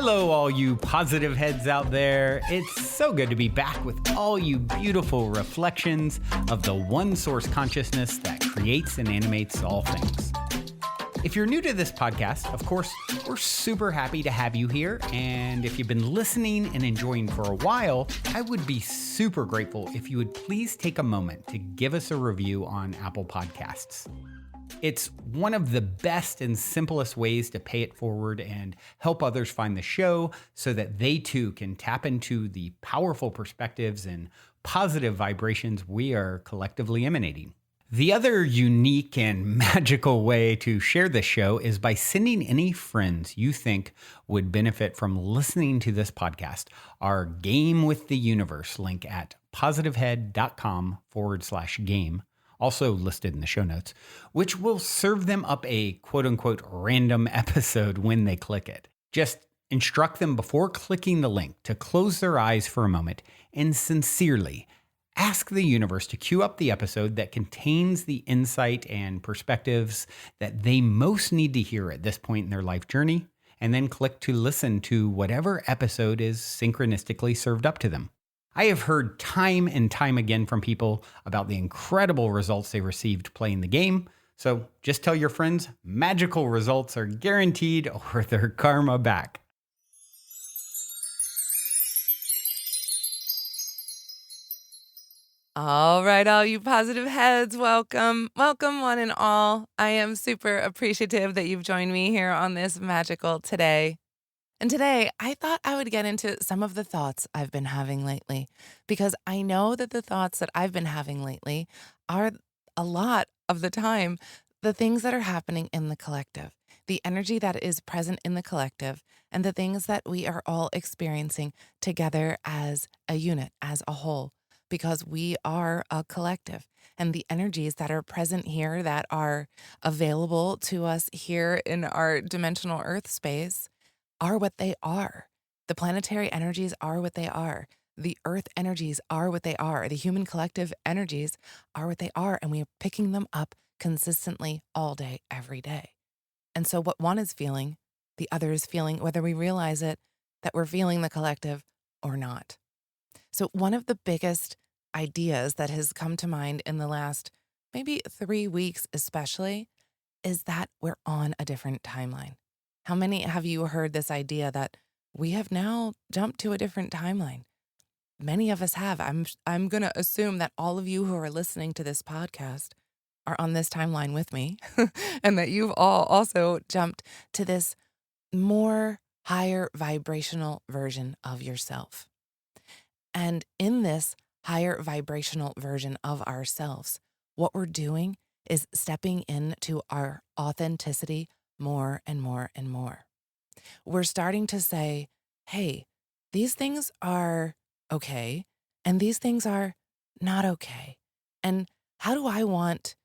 Hello, all you positive heads out there. It's so good to be back with all you beautiful reflections of the one source consciousness that creates and animates all things. If you're new to this podcast, of course, we're super happy to have you here. And if you've been listening and enjoying for a while, I would be super grateful if you would please take a moment to give us a review on Apple Podcasts. It's one of the best and simplest ways to pay it forward and help others find the show so that they too can tap into the powerful perspectives and positive vibrations we are collectively emanating. The other unique and magical way to share this show is by sending any friends you think would benefit from listening to this podcast our Game with the Universe link at positivehead.com/game. Also listed in the show notes, which will serve them up a quote-unquote random episode when they click it. Just instruct them before clicking the link to close their eyes for a moment and sincerely ask the universe to cue up the episode that contains the insight and perspectives that they most need to hear at this point in their life journey, and then click to listen to whatever episode is synchronistically served up to them. I have heard time and time again from people about the incredible results they received playing the game. So just tell your friends magical results are guaranteed or their karma back. All right, all you positive heads, welcome. Welcome, one and all. I am super appreciative that you've joined me here on this magical today. And today, I thought I would get into some of the thoughts I've been having lately, because I know that the thoughts that I've been having lately are a lot of the time the things that are happening in the collective, the energy that is present in the collective, and the things that we are all experiencing together as a unit, as a whole, because we are a collective. And the energies that are present here, that are available to us here in our dimensional Earth space, are what they are. The planetary energies are what they are. The earth energies are what they are. The human collective energies are what they are. And we are picking them up consistently all day, every day. And so what one is feeling, the other is feeling, whether we realize it, that we're feeling the collective or not. So one of the biggest ideas that has come to mind in the last maybe 3 weeks especially is that we're on a different timeline. How many have you heard this idea that we have now jumped to a different timeline? Many of us have. I'm going to assume that all of you who are listening to this podcast are on this timeline with me and that you've all also jumped to this more higher vibrational version of yourself. And in this higher vibrational version of ourselves, what we're doing is stepping into our authenticity more and more and more. We're starting to say, hey, these things are okay, and these things are not okay. And how do I want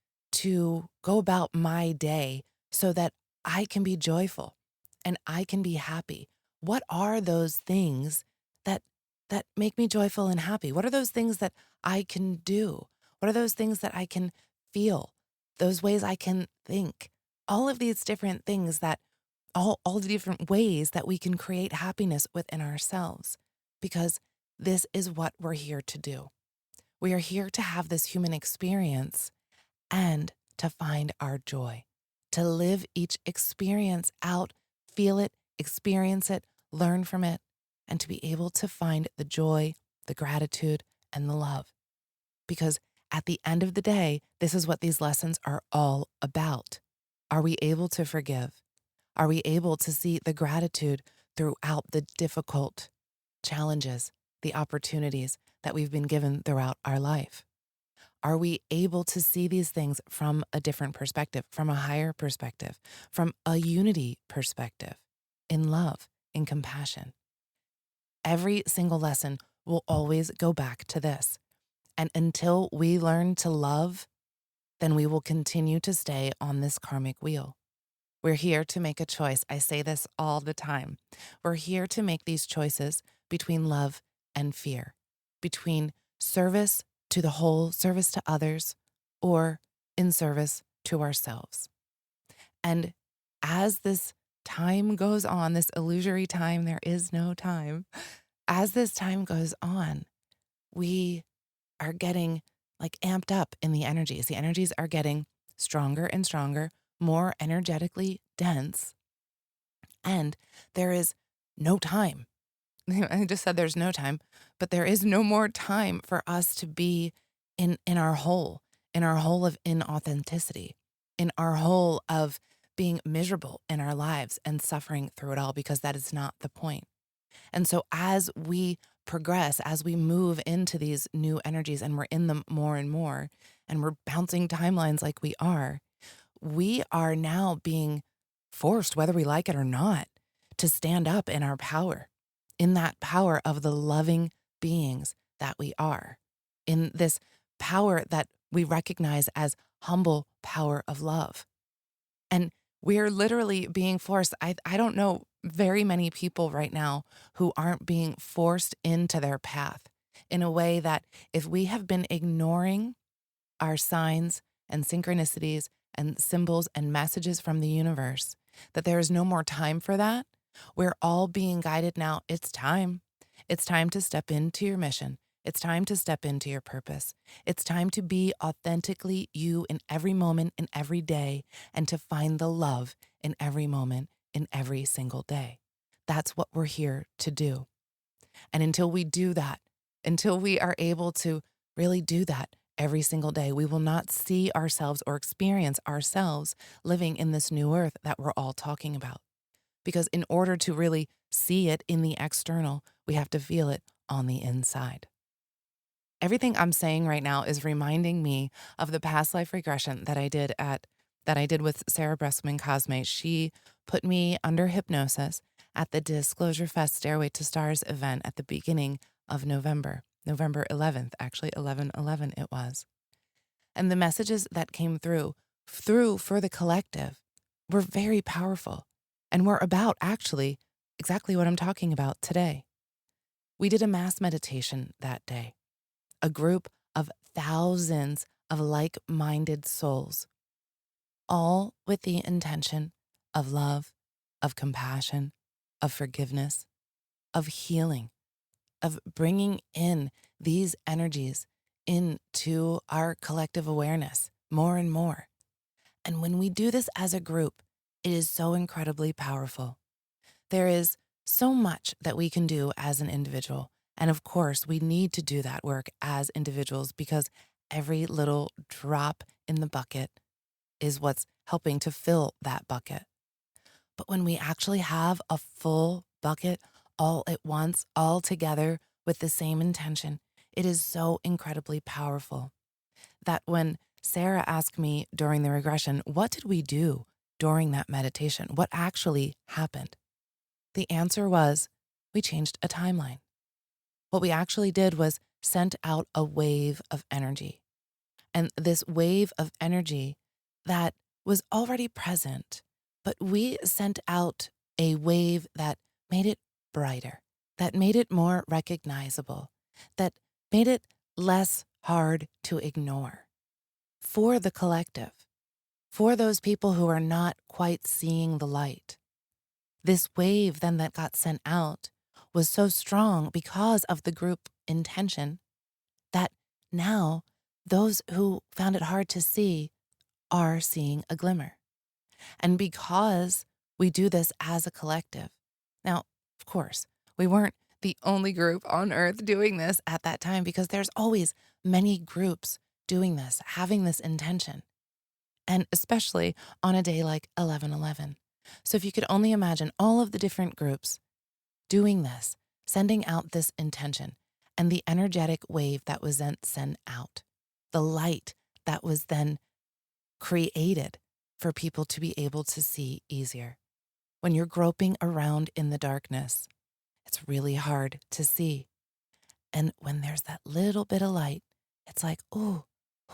to go about my day so that I can be joyful and I can be happy? What are those things that make me joyful and happy? What are those things that I can do? What are those things that I can feel? Those ways I can think? All of these different things that all the different ways that we can create happiness within ourselves, because this is what we're here to do. We are here to have this human experience and to find our joy, to live each experience out, feel it, experience it, learn from it, and to be able to find the joy, the gratitude, and the love. Because at the end of the day, this is what these lessons are all about. Are we able to forgive? Are we able to see the gratitude throughout the difficult challenges, the opportunities that we've been given throughout our life? Are we able to see these things from a different perspective, from a higher perspective, from a unity perspective, in love, in compassion? Every single lesson will always go back to this. And until we learn to love, then we will continue to stay on this karmic wheel. We're here to make a choice. I say this all the time. We're here to make these choices between love and fear, between service to the whole, service to others, or in service to ourselves. And as this time goes on, this illusory time, there is no time. As this time goes on, we are getting like amped up in the energies. The energies are getting stronger and stronger, more energetically dense, and there is no time. I just said there's no time, but there is no more time for us to be in our whole, of inauthenticity, in our whole of being miserable in our lives and suffering through it all, because that is not the point. And so as we progress, as we move into these new energies and we're in them more and more, and we're bouncing timelines like we are now being forced, whether we like it or not, to stand up in our power, in that power of the loving beings that we are, in this power that we recognize as humble power of love. And we're literally being forced. I don't know very many people right now who aren't being forced into their path in a way that if we have been ignoring our signs and synchronicities and symbols and messages from the universe, that there is no more time for that. We're all being guided now. It's time. It's time to step into your mission. It's time to step into your purpose. It's time to be authentically you in every moment, in every day, and to find the love in every moment, in every single day. That's what we're here to do. And until we do that, until we are able to really do that every single day, we will not see ourselves or experience ourselves living in this new earth that we're all talking about. Because in order to really see it in the external, we have to feel it on the inside. Everything I'm saying right now is reminding me of the past life regression that I did with Sarah Bressman Cosme. She put me under hypnosis at the Disclosure Fest Stairway to Stars event at the beginning of November 11th, actually 11/11 it was. And the messages that came through for the collective were very powerful and were about actually exactly what I'm talking about today. We did a mass meditation that day, a group of thousands of like-minded souls, all with the intention of love, of compassion, of forgiveness, of healing, of bringing in these energies into our collective awareness more and more. And when we do this as a group, it is so incredibly powerful. There is so much that we can do as an individual. And of course, we need to do that work as individuals because every little drop in the bucket is what's helping to fill that bucket. But when we actually have a full bucket all at once, all together with the same intention, it is so incredibly powerful that when Sarah asked me during the regression, what did we do during that meditation? What actually happened? The answer was we changed a timeline. What we actually did was sent out a wave of energy. And this wave of energy that was already present, but we sent out a wave that made it brighter, that made it more recognizable, that made it less hard to ignore for the collective, for those people who are not quite seeing the light. This wave then that got sent out was so strong because of the group intention that now those who found it hard to see are seeing a glimmer. And because we do this as a collective, now, of course, we weren't the only group on earth doing this at that time because there's always many groups doing this, having this intention, and especially on a day like 11/11. So if you could only imagine all of the different groups doing this, sending out this intention, and the energetic wave that was then sent out, the light that was then created for people to be able to see easier. When you're groping around in the darkness, it's really hard to see. And when there's that little bit of light, it's like, oh,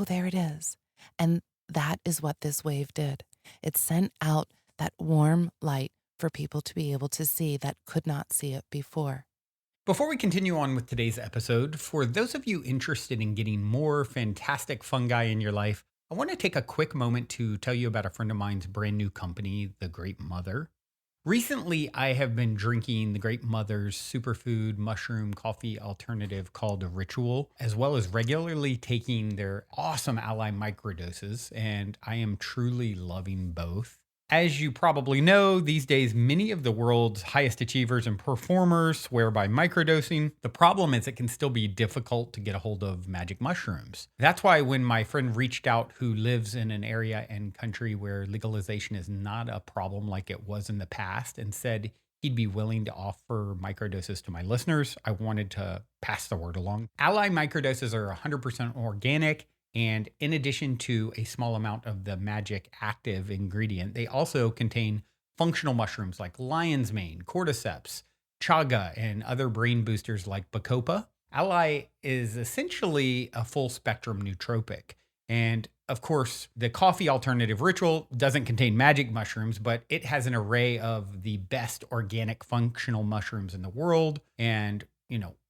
there it is. And that is what this wave did. It sent out that warm light for people to be able to see that could not see it before. Before we continue on with today's episode, for those of you interested in getting more fantastic fungi in your life, I want to take a quick moment to tell you about a friend of mine's brand new company, The Great Mother. Recently, I have been drinking the Great Mother's superfood mushroom coffee alternative called a Ritual, as well as regularly taking their awesome ally microdoses, and I am truly loving both. As you probably know, these days many of the world's highest achievers and performers swear by microdosing. The problem is it can still be difficult to get a hold of magic mushrooms. That's why when my friend reached out, who lives in an area and country where legalization is not a problem like it was in the past, and said he'd be willing to offer microdoses to my listeners, I wanted to pass the word along. Ally microdoses are 100% organic. And in addition to a small amount of the magic active ingredient, they also contain functional mushrooms like lion's mane, cordyceps, chaga, and other brain boosters like bacopa. Ally is essentially a full spectrum nootropic. And of course, the coffee alternative Ritual doesn't contain magic mushrooms, but it has an array of the best organic functional mushrooms in the world. And,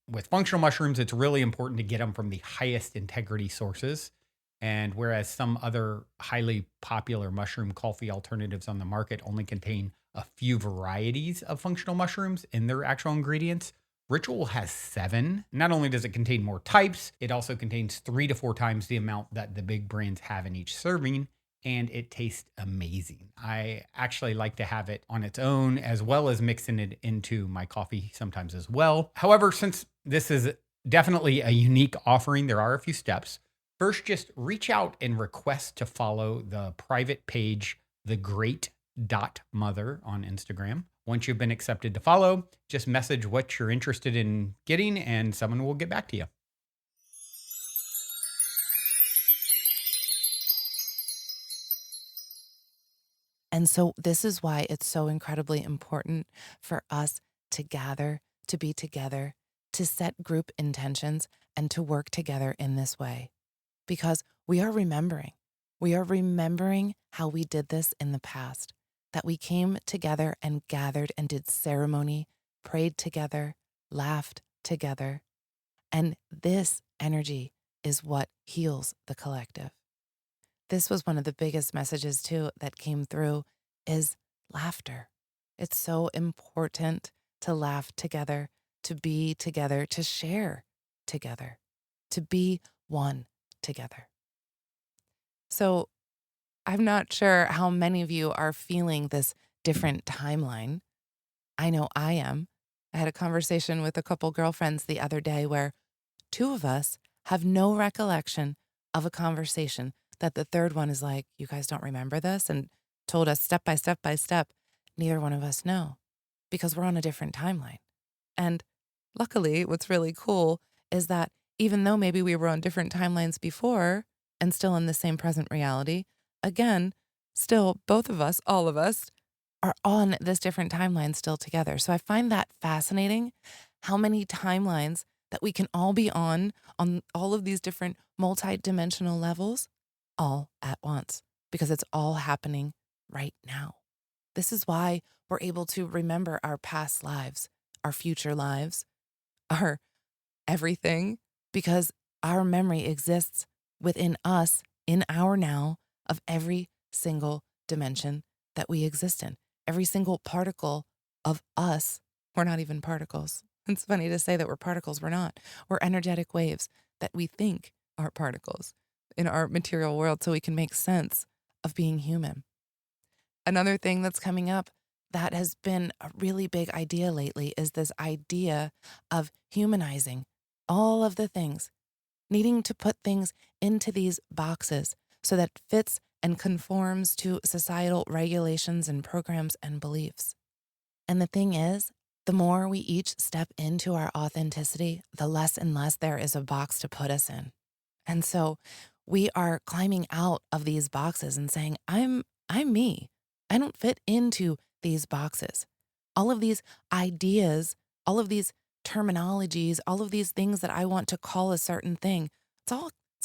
with functional mushrooms, it's really important to get them from the highest integrity sources. And whereas some other highly popular mushroom coffee alternatives on the market only contain a few varieties of functional mushrooms in their actual ingredients, Ritual has 7. Not only does it contain more types, it also contains 3 to 4 times the amount that the big brands have in each serving, and it tastes amazing. I actually like to have it on its own as well as mixing it into my coffee sometimes as well. However, since this is definitely a unique offering, there are a few steps. First, just reach out and request to follow the private page, The Great Mother on Instagram. Once you've been accepted to follow, just message what you're interested in getting and someone will get back to you. And so this is why it's so incredibly important for us to gather, to be together, to set group intentions, and to work together in this way. Because we are remembering. We are remembering how we did this in the past, that we came together and gathered and did ceremony, prayed together, laughed together. And this energy is what heals the collective. This was one of the biggest messages too that came through is laughter. It's so important to laugh together, to be together, to share together, to be one together. So I'm not sure how many of you are feeling this different timeline. I know I am. I had a conversation with a couple girlfriends the other day where 2 of us have no recollection of a conversation that the third one is like, you guys don't remember this? And told us step by step by step. Neither one of us know because we're on a different timeline. And luckily, what's really cool is that even though maybe we were on different timelines before and still in the same present reality, again, still both of us, all of us, are on this different timeline still together. So I find that fascinating how many timelines that we can all be on all of these different multi-dimensional levels all at once because it's all happening right now. This is why we're able to remember our past lives, our future lives, our everything, because our memory exists within us in our now of every single dimension that we exist in. Every single particle of us, we're not even particles. It's funny to say that we're particles. We're not. We're energetic waves that we think are particles in our material world so we can make sense of being human. Another thing that's coming up that has been a really big idea lately is this idea of humanizing all of the things, needing to put things into these boxes so that fits and conforms to societal regulations and programs and beliefs. And the thing is, the more we each step into our authenticity, the less and less there is a box to put us in. And so we are climbing out of these boxes and saying, I'm me. I don't fit into these boxes. All of these ideas, all of these terminologies, all of these things that I want to call a certain thing, it's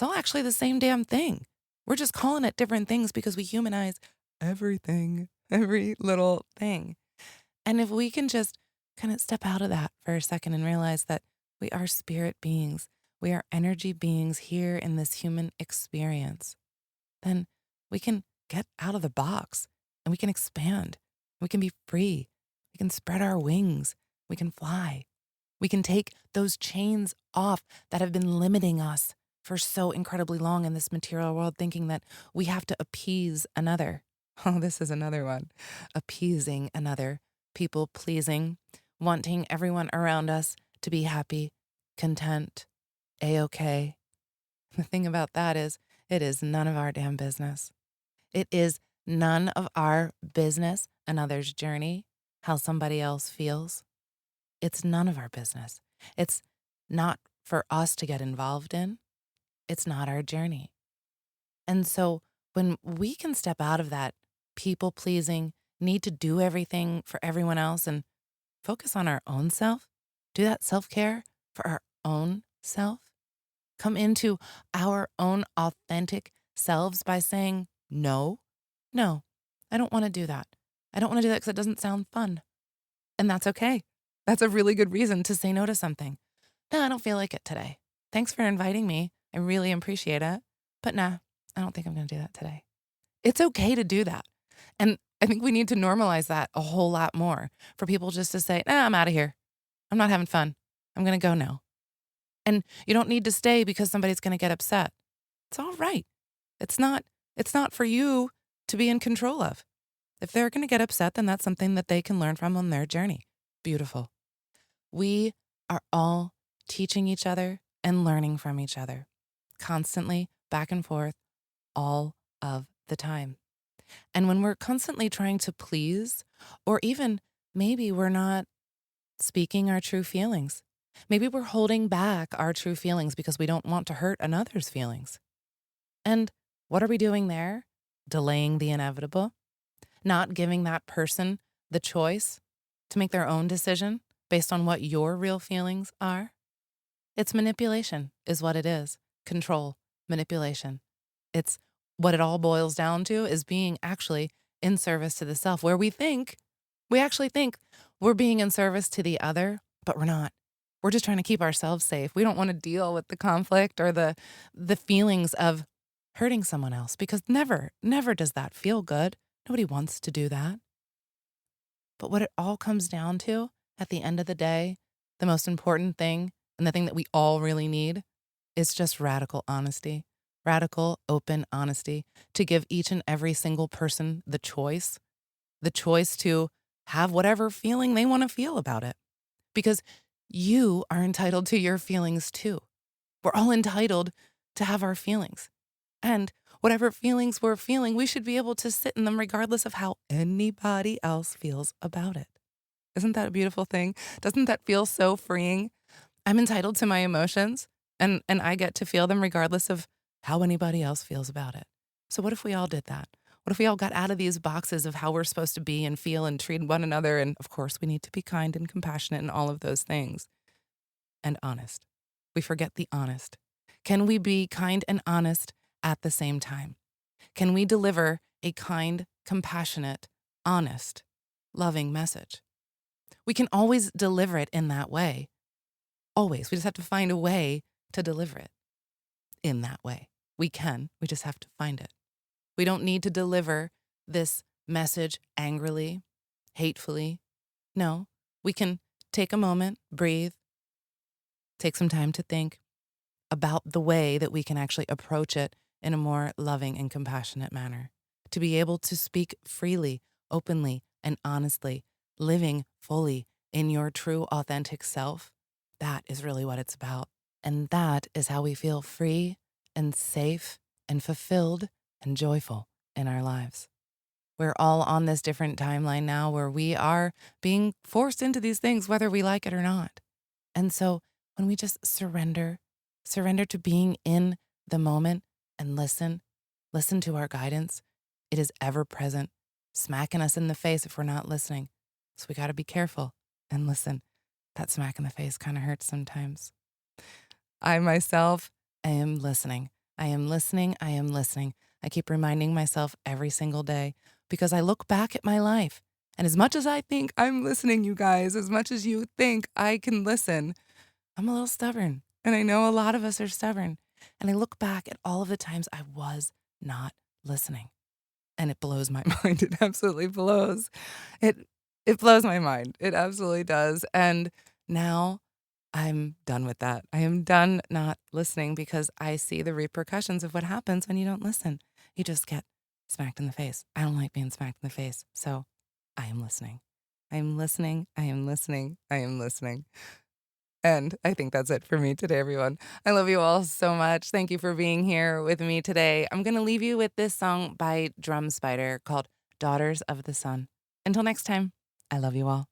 all actually the same damn thing. We're just calling it different things because we humanize everything, every little thing. And if we can just kind of step out of that for a second and realize that we are spirit beings, we are energy beings here in this human experience, then we can get out of the box and we can expand. We can be free We can spread our wings. We can fly. We can take those chains off that have been limiting us for so incredibly long in this material world, thinking that we have to appease another. Oh, this is another one. Appeasing another, people pleasing, wanting everyone around us to be happy, content, a-okay. The thing about that is, it is none of our damn business. It is none of our business another's journey, how somebody else feels. It's none of our business. It's not for us to get involved in. It's not our journey. And so when we can step out of that people pleasing, need to do everything for everyone else and focus on our own self, do that self-care for our own self, come into our own authentic selves by saying, no, I don't want to do that. I don't want to do that because it doesn't sound fun. And that's okay. That's a really good reason to say no to something. No, I don't feel like it today. Thanks for inviting me. I really appreciate it. But nah, I don't think I'm going to do that today. It's okay to do that. And I think we need to normalize that a whole lot more for people just to say, nah, I'm out of here. I'm not having fun. I'm going to go now. And you don't need to stay because somebody's going to get upset. It's all right. It's not for you to be in control of. If they're going to get upset, then that's something that they can learn from on their journey. Beautiful. We are all teaching each other and learning from each other, constantly, back and forth, all of the time. And when we're constantly trying to please, or even maybe we're not speaking our true feelings, maybe we're holding back our true feelings because we don't want to hurt another's feelings. And what are we doing there? Delaying the inevitable, not giving that person the choice to make their own decision based on what your real feelings are. It's manipulation is what it is. Control, manipulation. It's what it all boils down to is being actually in service to the self, where we actually think we're being in service to the other, but we're not. We're just trying to keep ourselves safe. We don't want to deal with the conflict or the feelings of hurting someone else, because never does that feel good. Nobody wants to do that. But what it all comes down to at the end of the day, the most important thing and the thing that we all really need is just radical honesty, radical open honesty, to give each and every single person the choice to have whatever feeling they want to feel about it. Because you are entitled to your feelings too. We're all entitled to have our feelings. And whatever feelings we're feeling, we should be able to sit in them regardless of how anybody else feels about it. Isn't that a beautiful thing? Doesn't that feel so freeing? I'm entitled to my emotions, and I get to feel them regardless of how anybody else feels about it. So what if we all did that? What if we all got out of these boxes of how we're supposed to be and feel and treat one another? And of course, we need to be kind and compassionate and all of those things. And honest. We forget the honest. Can we be kind and honest at the same time? Can we deliver a kind, compassionate, honest, loving message? We can always deliver it in that way. Always. We just have to find a way to deliver it in that way. We just have to find it. We don't need to deliver this message angrily, hatefully. No, we can take a moment, breathe, take some time to think about the way that we can actually approach it in a more loving and compassionate manner, to be able to speak freely, openly, and honestly, living fully in your true, authentic self. That is really what it's about. And that is how we feel free and safe and fulfilled and joyful in our lives. We're all on this different timeline now where we are being forced into these things, whether we like it or not. And so when we just surrender to being in the moment and listen to our guidance, it is ever present, smacking us in the face if we're not listening. So we got to be careful and listen. That smack in the face kind of hurts sometimes. I myself, I am listening. I am listening. I keep reminding myself every single day because I look back at my life. And as much as I think I'm listening, you guys, as much as you think I can listen, I'm a little stubborn. And I know a lot of us are stubborn. And I look back at all of the times I was not listening. And it blows my mind. It absolutely blows. It blows my mind. It absolutely does. And now I'm done with that. I am done not listening because I see the repercussions of what happens when you don't listen. You just get smacked in the face. I don't like being smacked in the face. So I am listening. I am listening. I am listening. I am listening. And I think that's it for me today, everyone. I love you all so much. Thank you for being here with me today. I'm going to leave you with this song by Drum Spider called Daughters of the Sun. Until next time, I love you all.